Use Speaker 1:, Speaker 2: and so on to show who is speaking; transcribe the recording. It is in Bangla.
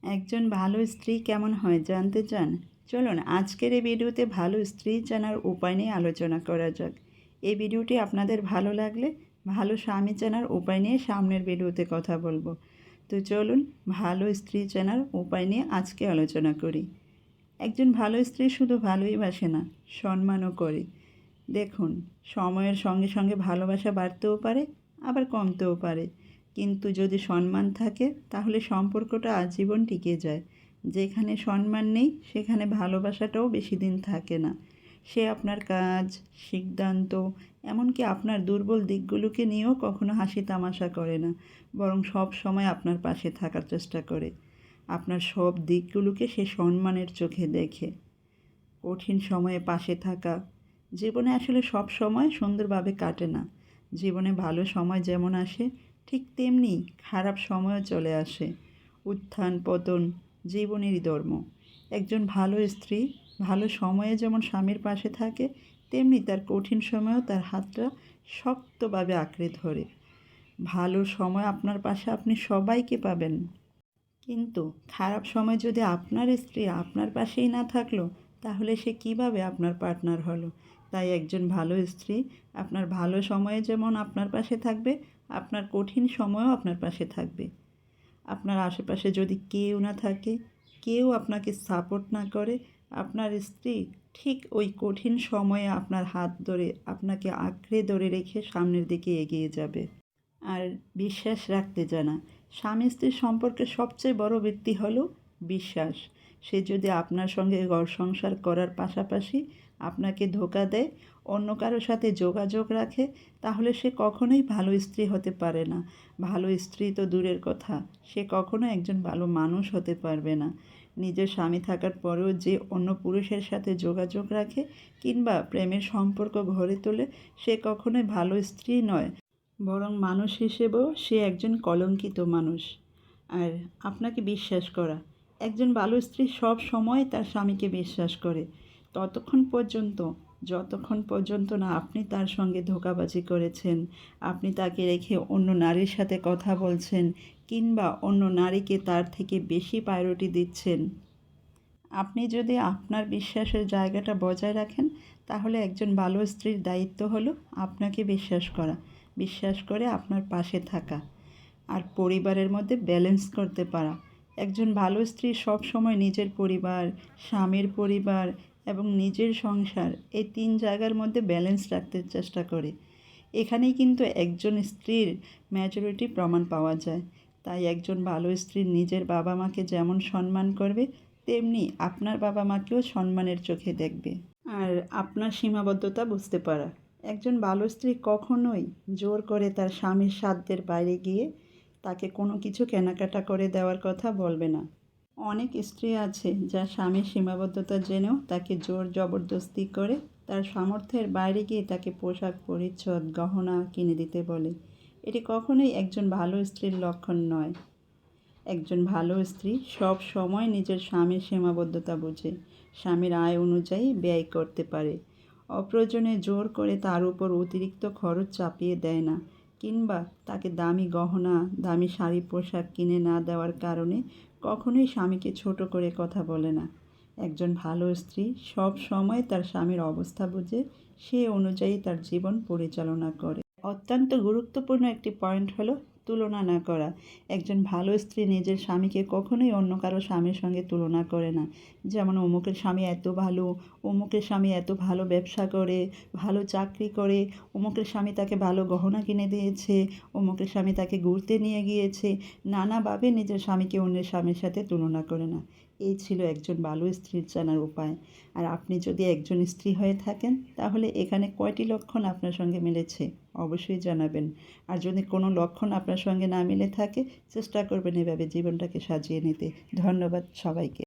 Speaker 1: একজন ভালো স্ত্রী কেমন হয় জানতে চান? চলুন আজকের এই ভিডিওতে ভালো স্ত্রী চেনার উপায় নিয়ে আলোচনা করা যাক। এই ভিডিওটি আপনাদের ভালো লাগলে ভালো স্বামী চেনার উপায় নিয়ে সামনের ভিডিওতে কথা বলবো। তো চলুন ভালো স্ত্রী চেনার উপায় নিয়ে আজকে আলোচনা করি। একজন ভালো স্ত্রী শুধু ভালোই বাসে না, সম্মানও করে। দেখুন, সময়ের সঙ্গে সঙ্গে ভালোবাসা বাড়তেও পারে, আবার কমতেও পারে। কিন্তু যদি সম্মান থাকে তাহলে সম্পর্কটা আজীবন টিকে যায়। যেখানে সম্মান নেই সেখানে ভালোবাসাটাও বেশি দিন থাকে না। সে আপনার কাজ, সিদ্ধান্ত, এমনকি আপনার দুর্বল দিকগুলোকে নিয়েও কখনো হাসি তামাশা করে না, বরং সব সময় আপনার পাশে থাকার চেষ্টা করে। আপনার সব দিকগুলোকে সে সম্মানের চোখে দেখে। কঠিন সময়ে পাশে থাকা। জীবনে আসলে সব সময় সুন্দরভাবে কাটে না। জীবনে ভালো সময় যেমন আসে ঠিক তেমনি খারাপ সময়ও চলে আসে। উত্থান পতন জীবনেরই ধর্ম। একজন ভালো স্ত্রী ভালো সময়ে যেমন স্বামীর পাশে থাকে, তেমনি তার কঠিন সময়েও তার হাতটা শক্তভাবে আঁকড়ে ধরে। ভালো সময় আপনার পাশে আপনি সবাইকে পাবেন, কিন্তু খারাপ সময় যদি আপনার স্ত্রী আপনার পাশেই না থাকলো, তাহলে সে কিভাবে আপনার পার্টনার হলো? তাই একজন ভালো স্ত্রী আপনার ভালো সময়ে যেমন আপনার পাশে থাকবে, আপনার কঠিন সময়েও আপনার পাশে থাকবে। আপনার আশেপাশে যদি কেউ না থাকে, কেউ আপনাকে সাপোর্ট না করে, আপনার স্ত্রী ঠিক ওই কঠিন সময়ে আপনার হাত ধরে আপনাকে আঁকড়ে ধরে রেখে সামনের দিকে এগিয়ে যাবে। আর বিশ্বাস রাখতে জানা। স্বামী স্ত্রীর সম্পর্কের সবচেয়ে বড় ভিত্তি হলো বিশ্বাস। সে যদি আপনার সঙ্গে ঘর সংসার করার পাশাপাশি আপনাকে ধোঁকা দেয়, অন্য কারো সাথে যোগাযোগ রাখে, তাহলে সে কখনোই ভালো স্ত্রী হতে পারে না। ভালো স্ত্রী তো দূরের কথা, সে কখনো একজন ভালো মানুষ হতে পারবে না। নিজের স্বামী থাকার পরেও যে অন্য পুরুষের সাথে যোগাযোগ রাখে কিংবা প্রেমের সম্পর্ক গড়ে তোলে, সে কখনোই ভালো স্ত্রী নয়, বরং মানুষ হিসেবেও সে একজন কলঙ্কিত মানুষ। আর আপনাকে বিশ্বাস করা। একজন ভালো স্ত্রী সব সময় তার স্বামীকে বিশ্বাস করে, যতক্ষণ পর্যন্ত না আপনি তার সঙ্গে ধোঁকাবাজি করেছেন, আপনি তাকে রেখে অন্য নারীর সাথে কথা বলছেন, কিংবা অন্য নারীকে তার থেকে বেশি প্রায়োরিটি দিচ্ছেন। আপনি যদি আপনার বিশ্বাসের জায়গাটা বজায় রাখেন, তাহলে একজন ভালো স্ত্রীর দায়িত্ব হলো আপনাকে বিশ্বাস করা, বিশ্বাস করে আপনার পাশে থাকা, আর পরিবারের মধ্যে ব্যালেন্স করতে পারা। একজন ভালো স্ত্রী সব সময় নিজের পরিবার, স্বামীর পরিবার এবং নিজের সংসার, এই 3 জায়গার মধ্যে ব্যালেন্স রাখতে চেষ্টা করে। এখানেই কিন্তু একজন স্ত্রীর ম্যাচুরিটি প্রমাণ পাওয়া যায়। তাই একজন ভালো স্ত্রী নিজের বাবা মাকে যেমন সম্মান করবে, তেমনি আপনার বাবা মাকেও সম্মানের চোখে দেখবে। আর আপনার সীমাবদ্ধতা বুঝতে পারা। একজন ভালো স্ত্রী কখনোই জোর করে তার স্বামীর সাধ্যের বাইরে গিয়ে তাকে কোনো কিছু কেনাকাটা করে দেওয়ার কথা বলবে না। অনেক স্ত্রী আছে যা স্বামীর সীমাবদ্ধতা জেনেও তাকে জোর জবরদস্তি করে তার সামর্থ্যের বাইরে গিয়ে তাকে পোশাক পরিচ্ছদ গহনা কিনে দিতে বলে। এটি কখনোই একজন ভালো স্ত্রীর লক্ষণ নয়। একজন ভালো স্ত্রী সব সময় নিজের স্বামীর সীমাবদ্ধতা বোঝে, স্বামীর আয় অনুযায়ী ব্যয় করতে পারে, অপ্রয়োজনে জোর করে তার উপর অতিরিক্ত খরচ চাপিয়ে দেয় না, কিংবা তাকে দামি গহনা, দামি শাড়ি পোশাক কিনে না দেওয়ার কারণে কখনোই স্বামীকে ছোট করে কথা বলে না। একজন ভালো স্ত্রী সব সময় তার স্বামীর অবস্থা বুঝে সে অনুযায়ী তার জীবন পরিচালনা করে। অত্যন্ত গুরুত্বপূর্ণ একটি পয়েন্ট হলো তুলনা না করা। একজন ভালো স্ত্রী নিজের স্বামীকে কখনোই অন্য কারো স্বামীর সঙ্গে তুলনা করে না। যেমন অমুকের স্বামী এত ভালো, অমুকের স্বামী এত ভালো ব্যবসা করে, ভালো চাকরি করে, অমুকের স্বামী তাকে ভালো গহনা কিনে দিয়েছে, অমুকের স্বামী তাকে ঘুরতে নিয়ে গিয়েছে। নানাভাবে নিজের স্বামীকে অন্যের স্বামীর সাথে তুলনা করে না। এই ছিল একজন ভালো স্ত্রীর জানার উপায়। আর আপনি যদি একজন স্ত্রী হয়ে থাকেন, তাহলে এখানে কয়টি লক্ষণ আপনার সঙ্গে মিলেছে অবশ্যই জানাবেন। আর যদি কোনো লক্ষণ আপনার সঙ্গে না মিলে থাকে, চেষ্টা করবেন এভাবে জীবনটাকে সাজিয়ে নিতে। ধন্যবাদ সবাইকে।